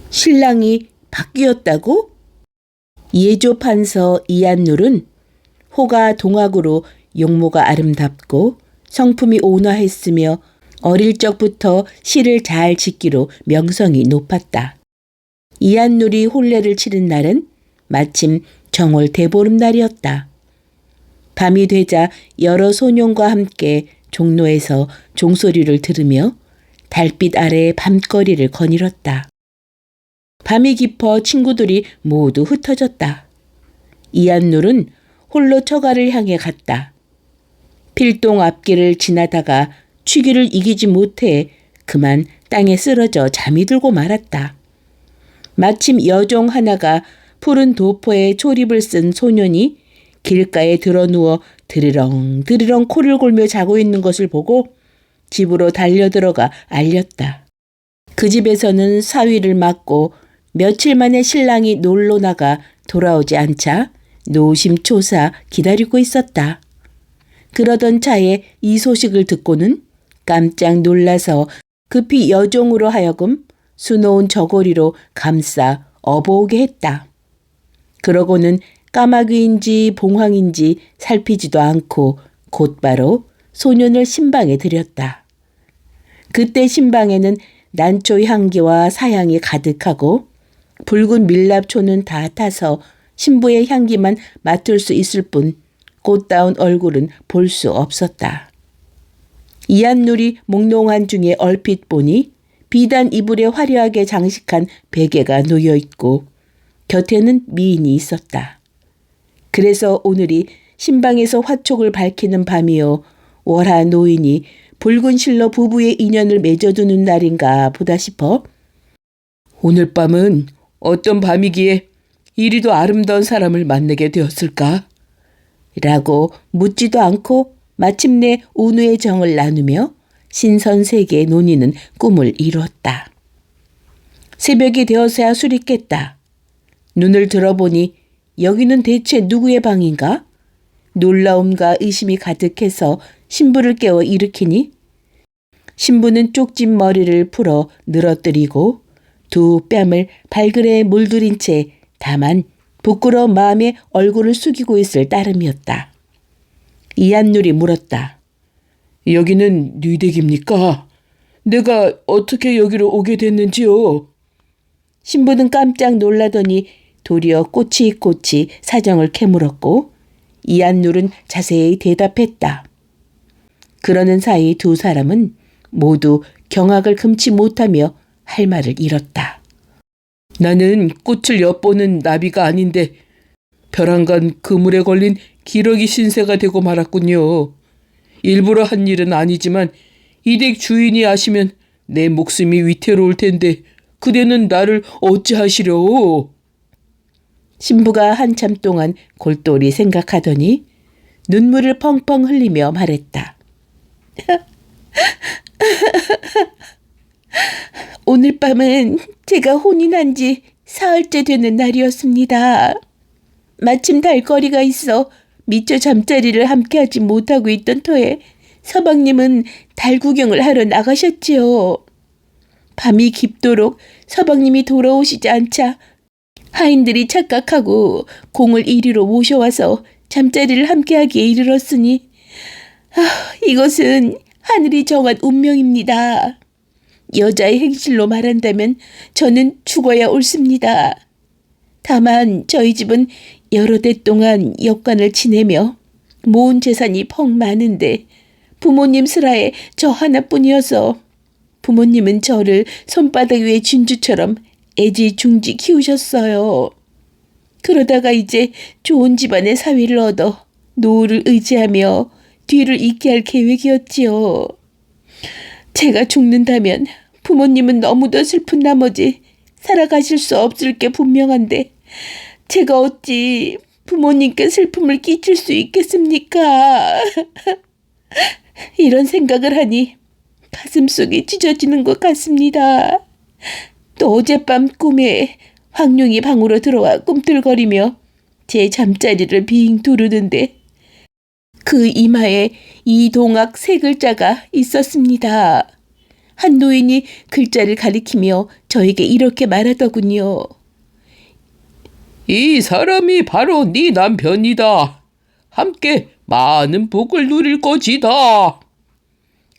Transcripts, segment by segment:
신랑이 바뀌었다고? 예조 판서 이한눌은 호가 동학으로 용모가 아름답고 성품이 온화했으며 어릴 적부터 시를 잘 짓기로 명성이 높았다. 이한눌이 혼례를 치른 날은 마침 정월 대보름날이었다. 밤이 되자 여러 소년과 함께 종로에서 종소리를 들으며 달빛 아래 밤거리를 거닐었다. 밤이 깊어 친구들이 모두 흩어졌다. 이한눌은 홀로 처가를 향해 갔다. 필동 앞길을 지나다가 취기를 이기지 못해 그만 땅에 쓰러져 잠이 들고 말았다. 마침 여종 하나가 푸른 도포에 초립을 쓴 소년이 길가에 드러누워 드르렁 드르렁 코를 골며 자고 있는 것을 보고 집으로 달려들어가 알렸다. 그 집에서는 사위를 맞고 며칠 만에 신랑이 놀러 나가 돌아오지 않자 노심초사 기다리고 있었다. 그러던 차에 이 소식을 듣고는 깜짝 놀라서 급히 여종으로 하여금 수놓은 저고리로 감싸 업어오게 했다. 그러고는 까마귀인지 봉황인지 살피지도 않고 곧바로 소년을 신방에 들였다. 그때 신방에는 난초 향기와 사향이 가득하고 붉은 밀랍초는 다 타서 신부의 향기만 맡을 수 있을 뿐 꽃다운 얼굴은 볼 수 없었다. 이한눌이 몽롱한 중에 얼핏 보니 비단 이불에 화려하게 장식한 베개가 놓여있고 곁에는 미인이 있었다. 그래서 오늘이 신방에서 화촉을 밝히는 밤이요 월하 노인이 붉은 실로 부부의 인연을 맺어두는 날인가 보다 싶어 오늘 밤은 어떤 밤이기에 이리도 아름다운 사람을 만나게 되었을까? 라고 묻지도 않고 마침내 운우의 정을 나누며 신선세계의 논의는 꿈을 이루었다. 새벽이 되어서야 술이 깼다. 눈을 들어보니 여기는 대체 누구의 방인가? 놀라움과 의심이 가득해서 신부를 깨워 일으키니 신부는 쪽진 머리를 풀어 늘어뜨리고 두 뺨을 발그레 물들인 채 다만 부끄러운 마음에 얼굴을 숙이고 있을 따름이었다. 이한눌이 물었다. 여기는 네 댁입니까? 내가 어떻게 여기로 오게 됐는지요? 신부는 깜짝 놀라더니 도리어 꼬치꼬치 사정을 캐물었고 이한눌은 자세히 대답했다. 그러는 사이 두 사람은 모두 경악을 금치 못하며 할 말을 잃었다. 나는 꽃을 엿보는 나비가 아닌데 벼랑간 그물에 걸린 기러기 신세가 되고 말았군요. 일부러 한 일은 아니지만 이 댁 주인이 아시면 내 목숨이 위태로울 텐데 그대는 나를 어찌하시려? 신부가 한참 동안 골똘히 생각하더니 눈물을 펑펑 흘리며 말했다. 오늘 밤은 제가 혼인한 지 사흘째 되는 날이었습니다. 마침 달거리가 있어 미처 잠자리를 함께하지 못하고 있던 터에 서방님은 달 구경을 하러 나가셨지요. 밤이 깊도록 서방님이 돌아오시지 않자 하인들이 착각하고 공을 이리로 모셔와서 잠자리를 함께하기에 이르렀으니 이것은 하늘이 정한 운명입니다. 여자의 행실로 말한다면 저는 죽어야 옳습니다. 다만 저희 집은 여러 대 동안 역관을 지내며 모은 재산이 펑 많은데 부모님 슬하에 저 하나뿐이어서 부모님은 저를 손바닥 위에 진주처럼 애지중지 키우셨어요. 그러다가 이제 좋은 집안의 사위를 얻어 노후를 의지하며 뒤를 잇게 할 계획이었지요. 제가 죽는다면 부모님은 너무도 슬픈 나머지 살아가실 수 없을 게 분명한데 제가 어찌 부모님께 슬픔을 끼칠 수 있겠습니까? 이런 생각을 하니 가슴속이 찢어지는 것 같습니다. 또 어젯밤 꿈에 황룡이 방으로 들어와 꿈틀거리며 제 잠자리를 빙 두르는데 그 이마에 이동학 세 글자가 있었습니다. 한 노인이 글자를 가리키며 저에게 이렇게 말하더군요. 이 사람이 바로 네 남편이다. 함께 많은 복을 누릴 것이다.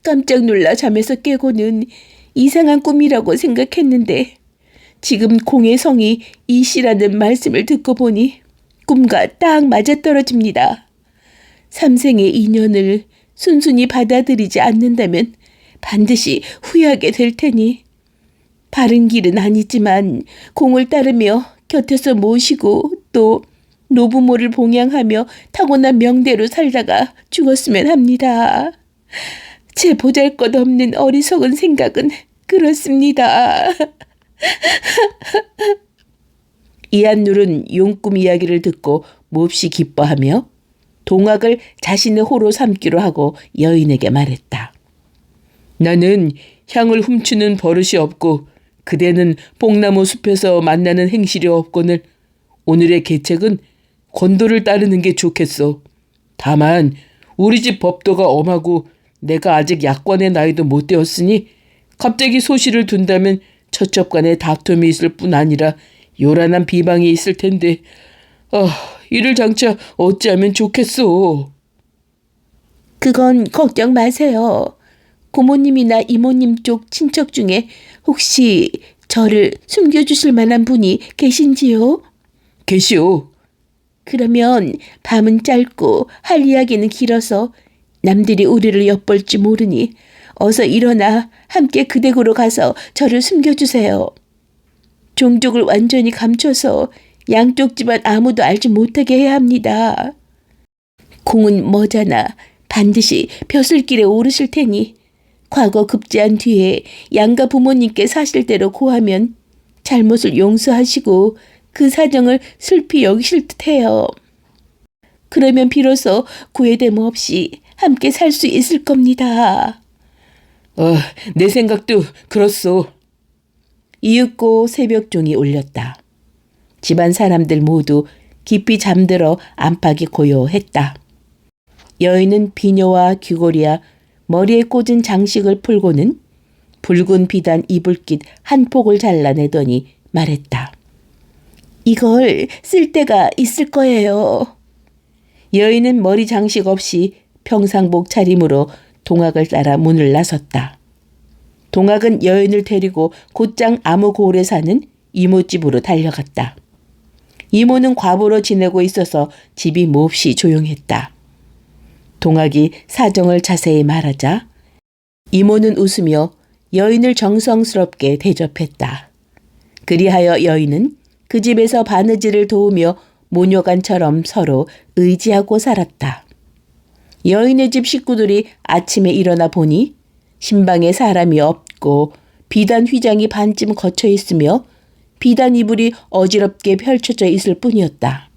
깜짝 놀라 잠에서 깨고는 이상한 꿈이라고 생각했는데 지금 공의 성이 이씨라는 말씀을 듣고 보니 꿈과 딱 맞아떨어집니다. 삼생의 인연을 순순히 받아들이지 않는다면 반드시 후회하게 될 테니 바른 길은 아니지만 공을 따르며 곁에서 모시고 또 노부모를 봉양하며 타고난 명대로 살다가 죽었으면 합니다. 제 보잘것없는 어리석은 생각은 그렇습니다. 이한눌은 용꿈 이야기를 듣고 몹시 기뻐하며 동학을 자신의 호로 삼기로 하고 여인에게 말했다. 나는 향을 훔치는 버릇이 없고 그대는 뽕나무 숲에서 만나는 행실이 없거늘 오늘의 계책은 권도를 따르는 게 좋겠어. 다만 우리 집 법도가 엄하고 내가 아직 약관의 나이도 못 되었으니 갑자기 소시를 둔다면 처첩간에 다툼이 있을 뿐 아니라 요란한 비방이 있을 텐데 이를 장차 어찌하면 좋겠소. 그건 걱정 마세요. 고모님이나 이모님 쪽 친척 중에 혹시 저를 숨겨주실 만한 분이 계신지요? 계시오. 그러면 밤은 짧고 할 이야기는 길어서 남들이 우리를 엿볼지 모르니 어서 일어나 함께 그 댁으로 가서 저를 숨겨주세요. 종족을 완전히 감춰서 양쪽 집안 아무도 알지 못하게 해야 합니다. 공은 머자나 반드시 벼슬길에 오르실 테니 과거 급제한 뒤에 양가 부모님께 사실대로 고하면 잘못을 용서하시고 그 사정을 슬피 여기실 듯해요. 그러면 비로소 구애됨 없이 함께 살 수 있을 겁니다. 내 생각도 그렇소. 이윽고 새벽종이 울렸다. 집안 사람들 모두 깊이 잠들어 안팎이 고요했다. 여인은 비녀와 귀고리와 머리에 꽂은 장식을 풀고는 붉은 비단 이불깃 한 폭을 잘라내더니 말했다. 이걸 쓸 때가 있을 거예요. 여인은 머리 장식 없이 평상복 차림으로 동학을 따라 문을 나섰다. 동학은 여인을 데리고 곧장 아무고을에 사는 이모집으로 달려갔다. 이모는 과부로 지내고 있어서 집이 몹시 조용했다. 동학이 사정을 자세히 말하자 이모는 웃으며 여인을 정성스럽게 대접했다. 그리하여 여인은 그 집에서 바느질을 도우며 모녀간처럼 서로 의지하고 살았다. 여인의 집 식구들이 아침에 일어나 보니 신방에 사람이 없고 비단 휘장이 반쯤 걷혀 있으며 비단 이불이 어지럽게 펼쳐져 있을 뿐이었다.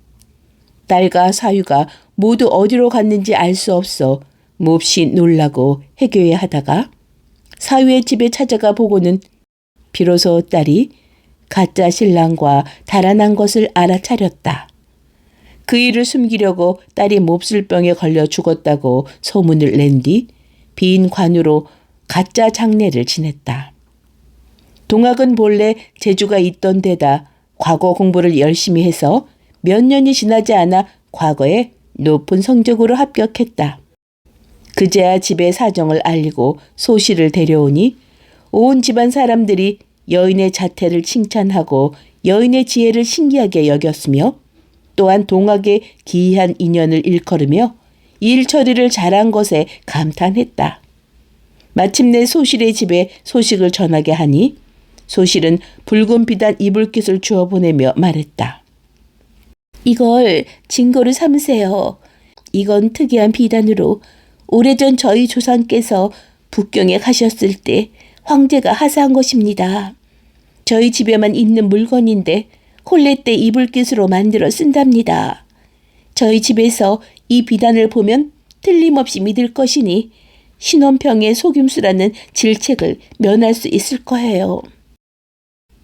딸과 사유가 모두 어디로 갔는지 알 수 없어 몹시 놀라고 해교해 하다가 사유의 집에 찾아가 보고는 비로소 딸이 가짜 신랑과 달아난 것을 알아차렸다. 그 일을 숨기려고 딸이 몹쓸병에 걸려 죽었다고 소문을 낸 뒤 빈 관으로 가짜 장례를 지냈다. 동학은 본래 재주가 있던 데다 과거 공부를 열심히 해서 몇 년이 지나지 않아 과거에 높은 성적으로 합격했다. 그제야 집의 사정을 알리고 소시를 데려오니 온 집안 사람들이 여인의 자태를 칭찬하고 여인의 지혜를 신기하게 여겼으며 또한 동학의 기이한 인연을 일컬으며 일 처리를 잘한 것에 감탄했다. 마침내 소실의 집에 소식을 전하게 하니 소실은 붉은 비단 이불깃을 주워 보내며 말했다. 이걸 증거로 삼으세요. 이건 특이한 비단으로 오래전 저희 조상께서 북경에 가셨을 때 황제가 하사한 것입니다. 저희 집에만 있는 물건인데 혼례 때 이불깃으로 만들어 쓴답니다. 저희 집에서 이 비단을 보면 틀림없이 믿을 것이니 신원평의 속임수라는 질책을 면할 수 있을 거예요.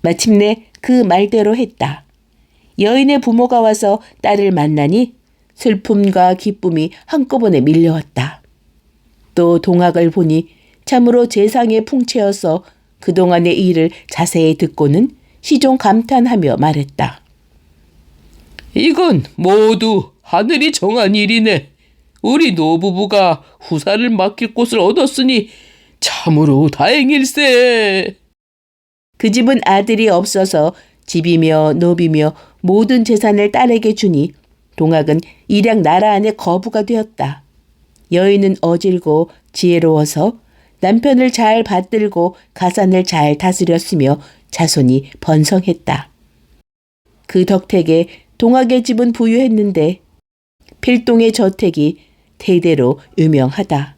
마침내 그 말대로 했다. 여인의 부모가 와서 딸을 만나니 슬픔과 기쁨이 한꺼번에 밀려왔다. 또 동학을 보니 참으로 재상의 풍채여서 그동안의 일을 자세히 듣고는 시종 감탄하며 말했다. 이건 모두 하늘이 정한 일이네. 우리 노부부가 후사를 맡길 곳을 얻었으니 참으로 다행일세. 그 집은 아들이 없어서 집이며 노비며 모든 재산을 딸에게 주니 동학은 일양 나라 안에 거부가 되었다. 여인은 어질고 지혜로워서 남편을 잘 받들고 가산을 잘 다스렸으며 자손이 번성했다. 그 덕택에 동학의 집은 부유했는데 필동의 저택이 대대로 유명하다.